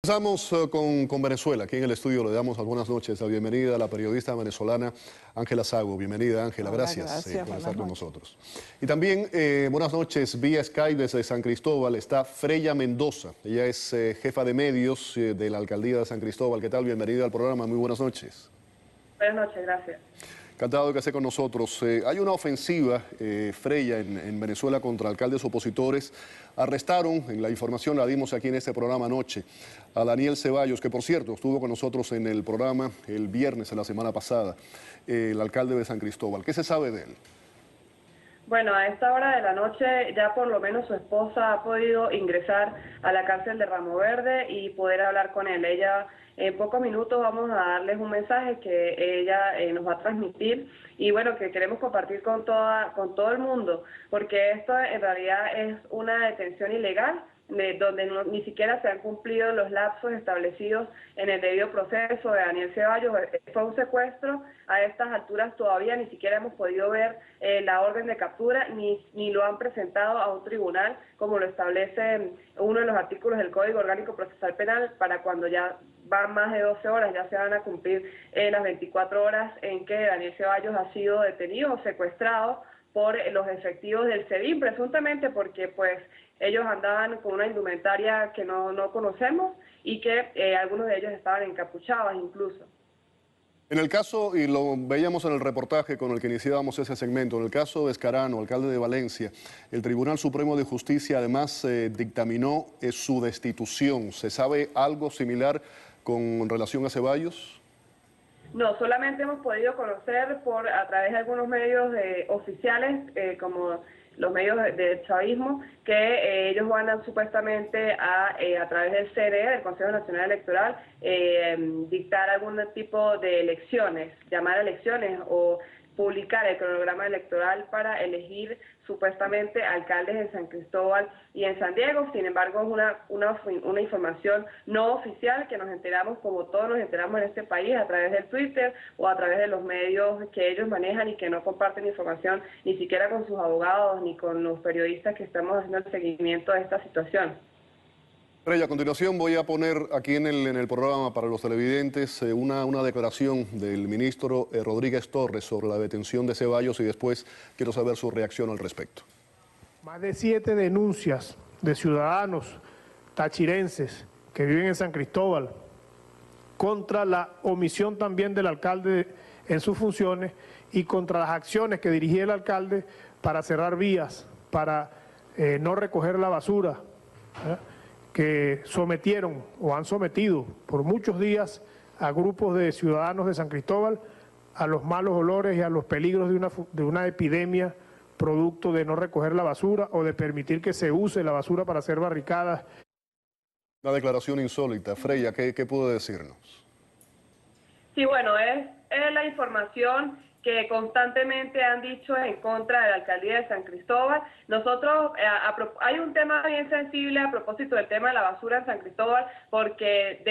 Estamos con Venezuela. Aquí en el estudio le damos algunas noches la bienvenida a la periodista venezolana Ángela Sago. Bienvenida, Ángela. Gracias por estar con nosotros. Y también buenas noches vía Skype desde San Cristóbal. Está Freya Mendoza. Ella es jefa de medios de la alcaldía de San Cristóbal. ¿Qué tal? Bienvenida al programa. Muy buenas noches. Buenas noches, gracias. Encantado de que esté con nosotros. Hay una ofensiva, Freya, en Venezuela contra alcaldes opositores. Arrestaron, en la información la dimos aquí en este programa anoche, a Daniel Ceballos, que por cierto estuvo con nosotros en el programa el viernes de la semana pasada, el alcalde de San Cristóbal. ¿Qué se sabe de él? Bueno, a esta hora de la noche ya por lo menos su esposa ha podido ingresar a la cárcel de Ramo Verde y poder hablar con él. Ella, en pocos minutos vamos a darles un mensaje que ella nos va a transmitir y bueno, que queremos compartir con todo el mundo, porque esto en realidad es una detención ilegal, donde ni siquiera se han cumplido los lapsos establecidos en el debido proceso de Daniel Ceballos. Fue un secuestro. A estas alturas todavía ni siquiera hemos podido ver la orden de captura, ni lo han presentado a un tribunal, como lo establece uno de los artículos del Código Orgánico Procesal Penal, para cuando ya van más de 12 horas, ya se van a cumplir las 24 horas en que Daniel Ceballos ha sido detenido o secuestrado por los efectivos del SEBIN, presuntamente porque pues ellos andaban con una indumentaria que no conocemos y que algunos de ellos estaban encapuchados incluso. En el caso, y lo veíamos en el reportaje con el que iniciábamos ese segmento, en el caso de Escarano, alcalde de Valencia, el Tribunal Supremo de Justicia además dictaminó su destitución. ¿Se sabe algo similar con relación a Ceballos? No, solamente hemos podido conocer a través de algunos medios oficiales, como los medios del chavismo, que ellos van a supuestamente a través del CNE, del Consejo Nacional Electoral, dictar algún tipo de elecciones, llamar a elecciones o publicar el cronograma electoral para elegir supuestamente alcaldes en San Cristóbal y en San Diego. Sin embargo, es una información no oficial que nos enteramos, como todos nos enteramos en este país, a través del Twitter o a través de los medios que ellos manejan y que no comparten información ni siquiera con sus abogados ni con los periodistas que estamos haciendo el seguimiento de esta situación. Freya, a continuación voy a poner aquí en el programa para los televidentes una declaración del ministro Rodríguez Torres sobre la detención de Ceballos y después quiero saber su reacción al respecto. Más de 7 denuncias de ciudadanos tachirenses que viven en San Cristóbal contra la omisión también del alcalde en sus funciones y contra las acciones que dirigía el alcalde para cerrar vías, para no recoger la basura, que sometieron o han sometido por muchos días a grupos de ciudadanos de San Cristóbal a los malos olores y a los peligros de una epidemia producto de no recoger la basura o de permitir que se use la basura para hacer barricadas. Una declaración insólita. Freya, ¿qué puede decirnos? Sí, bueno, es la información que constantemente han dicho en contra de la alcaldía de San Cristóbal. Nosotros, hay un tema bien sensible a propósito del tema de la basura en San Cristóbal, porque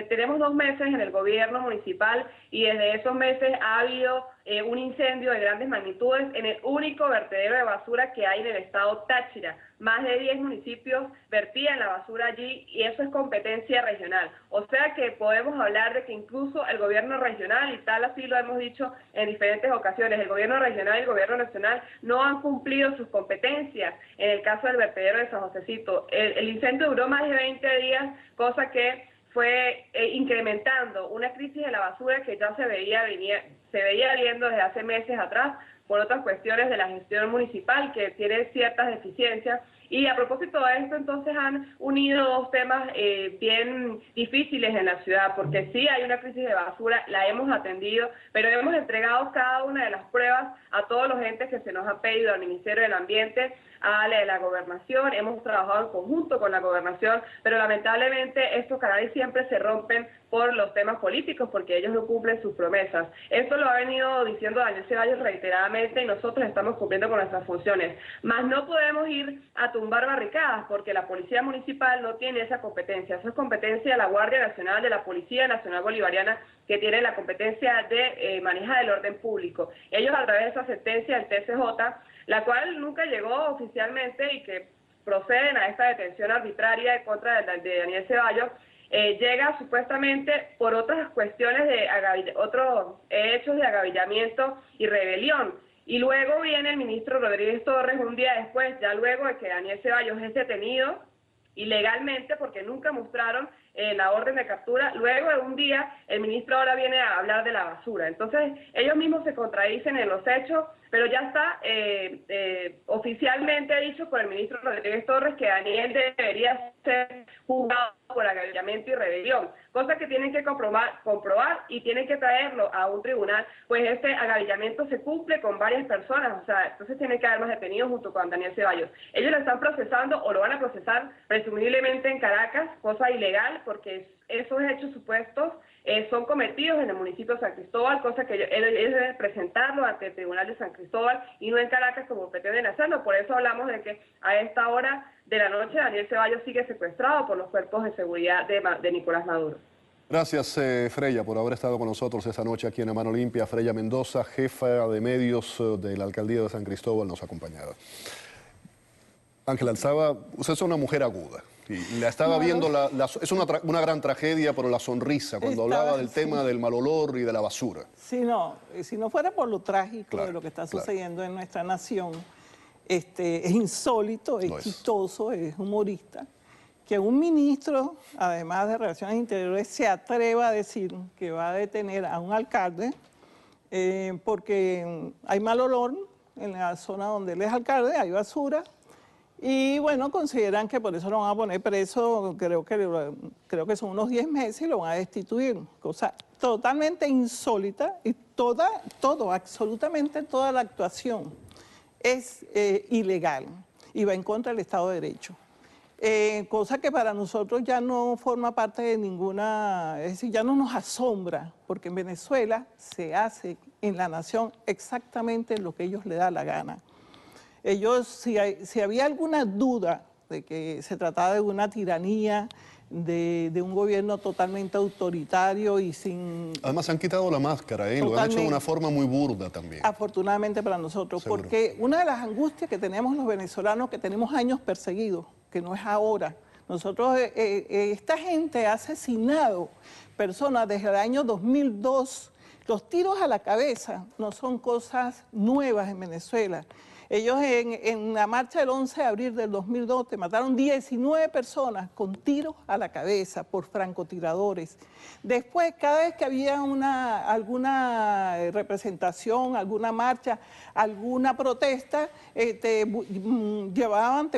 tenemos 2 meses en el gobierno municipal y desde esos meses ha habido un incendio de grandes magnitudes en el único vertedero de basura que hay en el estado Táchira. Más de 10 municipios vertían la basura allí y eso es competencia regional. O sea que podemos hablar de que incluso el gobierno regional, y tal así lo hemos dicho en diferentes ocasiones, el gobierno regional y el gobierno nacional no han cumplido sus competencias. En el caso del vertedero de San Josecito, el incendio duró más de 20 días, cosa que fue incrementando una crisis de la basura que ya se veía viendo desde hace meses atrás por otras cuestiones de la gestión municipal que tiene ciertas deficiencias. Y a propósito de esto, entonces han unido 2 temas bien difíciles en la ciudad, porque sí hay una crisis de basura, la hemos atendido, pero hemos entregado cada una de las pruebas a todos los entes que se nos ha pedido, al Ministerio del Ambiente, a la Gobernación, hemos trabajado en conjunto con la Gobernación, pero lamentablemente estos canales siempre se rompen por los temas políticos, porque ellos no cumplen sus promesas. Esto lo ha venido diciendo Daniel Ceballos reiteradamente y nosotros estamos cumpliendo con nuestras funciones. Mas no podemos ir a tumbar barricadas, porque la Policía Municipal no tiene esa competencia. Eso es competencia de la Guardia Nacional, de la Policía Nacional Bolivariana, que tiene la competencia de manejar el orden público. Ellos, a través de esa sentencia del TCJ, la cual nunca llegó oficialmente y que proceden a esta detención arbitraria en contra de Daniel Ceballos, llega supuestamente por otras cuestiones de otros hechos de agavillamiento y rebelión. Y luego viene el ministro Rodríguez Torres un día después, ya luego de que Daniel Ceballos es detenido ilegalmente porque nunca mostraron la orden de captura. Luego de un día, el ministro ahora viene a hablar de la basura. Entonces, ellos mismos se contradicen en los hechos, pero ya está oficialmente dicho por el ministro Rodríguez Torres que Daniel debería ser juzgado por agavillamiento y rebelión, cosa que tienen que comprobar y tienen que traerlo a un tribunal, pues este agavillamiento se cumple con varias personas, o sea, entonces tienen que haber más detenidos junto con Daniel Ceballos. Ellos lo están procesando o lo van a procesar presumiblemente en Caracas, cosa ilegal, porque esos hechos supuestos son cometidos en el municipio de San Cristóbal, cosa que ellos deben presentarlo ante el Tribunal de San Cristóbal y no en Caracas como pretenden hacerlo. Por eso hablamos de que a esta hora de la noche Daniel Ceballos sigue secuestrado por los cuerpos de seguridad de Nicolás Maduro. Gracias, Freya, por haber estado con nosotros esta noche aquí en A Mano Limpia. Freya Mendoza, jefa de medios de la Alcaldía de San Cristóbal, nos acompañaba. Ángela Alzaba, usted es una mujer aguda. Y la estaba viendo, es una gran tragedia, pero la sonrisa cuando hablaba del tema del mal olor y de la basura. Sí, no, si no fuera por lo trágico de lo que está sucediendo en nuestra nación, es insólito, es chistoso, es humorista, que un ministro, además de Relaciones Interiores, se atreva a decir que va a detener a un alcalde porque hay mal olor en la zona donde él es alcalde, hay basura. Y bueno, consideran que por eso lo van a poner preso, creo que son unos 10 meses y lo van a destituir. Cosa totalmente insólita y absolutamente toda la actuación es ilegal y va en contra del Estado de Derecho. Cosa que para nosotros ya no forma parte de ninguna, es decir, ya no nos asombra, porque en Venezuela se hace en la nación exactamente lo que ellos les da la gana. Ellos, si había alguna duda de que se trataba de una tiranía, de un gobierno totalmente autoritario y sin... Además se han quitado la máscara, lo han hecho de una forma muy burda también. Afortunadamente para nosotros, seguro. Porque una de las angustias que tenemos los venezolanos, que tenemos años perseguidos, que no es ahora, nosotros, esta gente ha asesinado personas desde el año 2002, los tiros a la cabeza no son cosas nuevas en Venezuela. Ellos en la marcha del 11 de abril del 2002 mataron 19 personas con tiros a la cabeza por francotiradores. Después, cada vez que había alguna representación, alguna marcha, alguna protesta, te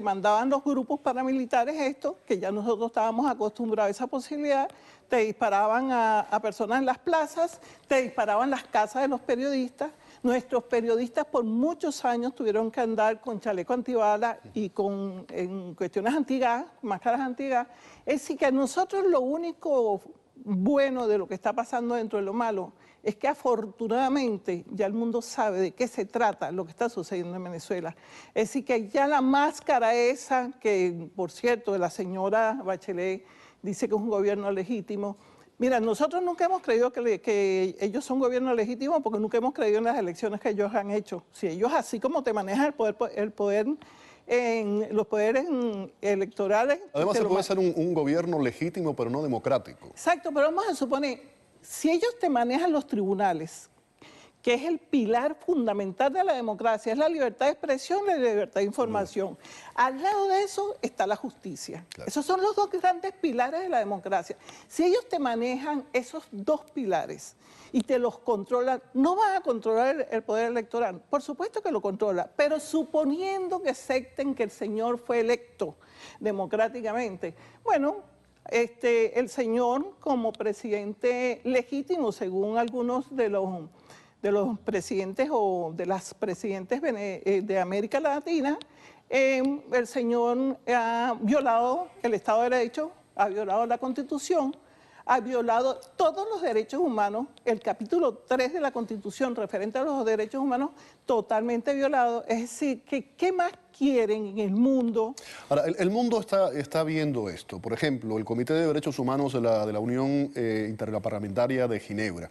mandaban los grupos paramilitares estos, que ya nosotros estábamos acostumbrados a esa posibilidad, te disparaban a personas en las plazas, te disparaban las casas de los periodistas. Nuestros periodistas por muchos años tuvieron que andar con chaleco antibala y en cuestiones antigas, máscaras antigas. Es decir, que a nosotros lo único bueno de lo que está pasando dentro de lo malo es que afortunadamente ya el mundo sabe de qué se trata lo que está sucediendo en Venezuela. Es decir, que ya la máscara esa, que por cierto de la señora Bachelet dice que es un gobierno legítimo. Mira, nosotros nunca hemos creído que ellos son gobierno legítimo porque nunca hemos creído en las elecciones que ellos han hecho. Si ellos así como te manejan los poderes electorales... Además se puede ser un gobierno legítimo pero no democrático. Exacto, pero vamos a suponer, si ellos te manejan los tribunales, que es el pilar fundamental de la democracia, es la libertad de expresión y la libertad de información. Al lado de eso está la justicia. Claro. Esos son los dos grandes pilares de la democracia. Si ellos te manejan esos dos pilares y te los controlan, no van a controlar el poder electoral. Por supuesto que lo controla, pero suponiendo que acepten que el señor fue electo democráticamente, bueno, el señor como presidente legítimo, según algunos de los presidentes o de las presidentes de América Latina, el señor ha violado el Estado de Derecho, ha violado la Constitución, ha violado todos los derechos humanos, el capítulo 3 de la Constitución referente a los derechos humanos totalmente violado. Es decir, ¿qué más quieren en el mundo. Ahora, el mundo está viendo esto. Por ejemplo, el Comité de Derechos Humanos de la Unión Interparlamentaria de Ginebra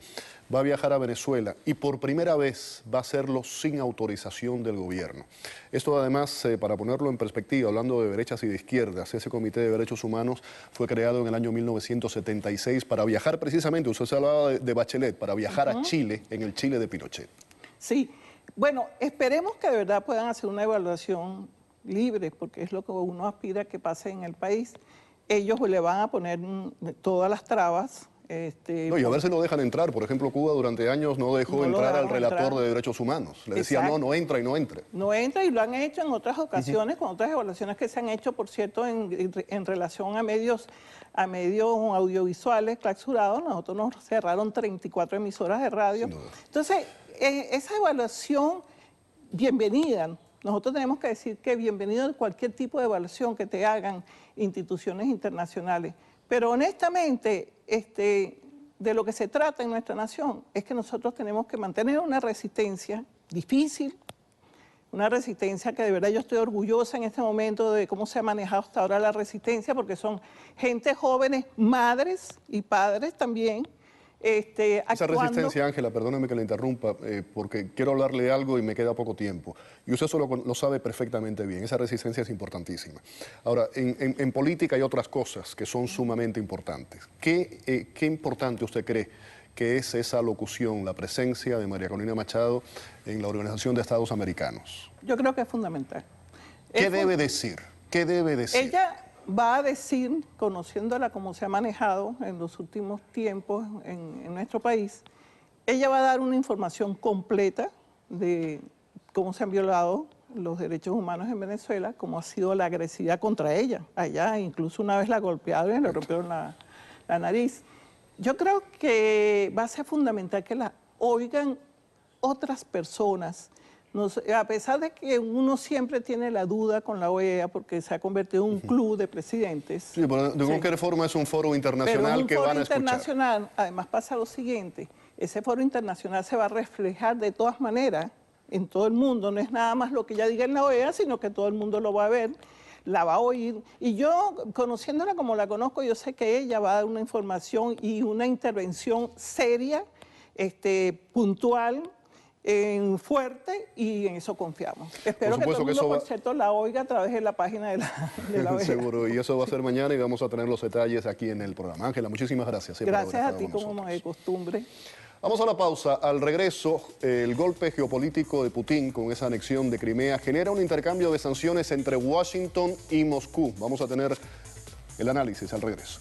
va a viajar a Venezuela y por primera vez va a hacerlo sin autorización del gobierno. Esto además, para ponerlo en perspectiva, hablando de derechas y de izquierdas, ese Comité de Derechos Humanos fue creado en el año 1976 para viajar precisamente, usted se hablaba de Bachelet, para viajar a Chile, en el Chile de Pinochet. Sí, bueno, esperemos que de verdad puedan hacer una evaluación libre, porque es lo que uno aspira que pase en el país. Ellos le van a poner todas las trabas. No, y a ver si lo dejan entrar. Por ejemplo, Cuba durante años no dejó entrar al relator de derechos humanos. Le decía, no entra y no entre. No entra, y lo han hecho en otras ocasiones, con otras evaluaciones que se han hecho, por cierto, en relación a medios audiovisuales clausurados. Nosotros nos cerraron 34 emisoras de radio. Entonces, esa evaluación, bienvenida. Nosotros tenemos que decir que bienvenido a cualquier tipo de evaluación que te hagan instituciones internacionales. Pero honestamente, de lo que se trata en nuestra nación es que nosotros tenemos que mantener una resistencia difícil, una resistencia que de verdad yo estoy orgullosa en este momento de cómo se ha manejado hasta ahora la resistencia, porque son gente jóvenes, madres y padres también. Esa resistencia, Ángela, perdóneme que le interrumpa, porque quiero hablarle de algo y me queda poco tiempo. Y usted eso lo sabe perfectamente bien, esa resistencia es importantísima. Ahora, en política hay otras cosas que son sumamente importantes. ¿Qué importante usted cree que es esa locución, la presencia de María Corina Machado en la Organización de Estados Americanos? Yo creo que es fundamental. ¿Qué debe decir? ¿Qué debe decir? Ella va a decir, conociéndola como se ha manejado en los últimos tiempos en nuestro país, ella va a dar una información completa de cómo se han violado los derechos humanos en Venezuela, cómo ha sido la agresividad contra ella. Allá incluso una vez la golpearon y le rompieron la nariz. Yo creo que va a ser fundamental que la oigan otras personas. A pesar de que uno siempre tiene la duda con la OEA porque se ha convertido en un club de presidentes. Sí, pero de cualquier forma es un foro internacional que van a escuchar. Internacional, además pasa lo siguiente, ese foro internacional se va a reflejar de todas maneras en todo el mundo, no es nada más lo que ella diga en la OEA, sino que todo el mundo lo va a ver, la va a oír. Y yo, conociéndola como la conozco, yo sé que ella va a dar una información y una intervención seria, puntual, fuerte, y en eso confiamos. Espero que todo el mundo, por cierto, la oiga a través de la página de la OEA. Seguro, y eso va a ser mañana y vamos a tener los detalles aquí en el programa. Ángela, muchísimas gracias. Gracias a ti, como de costumbre. Vamos a la pausa. Al regreso, el golpe geopolítico de Putin con esa anexión de Crimea genera un intercambio de sanciones entre Washington y Moscú. Vamos a tener el análisis al regreso.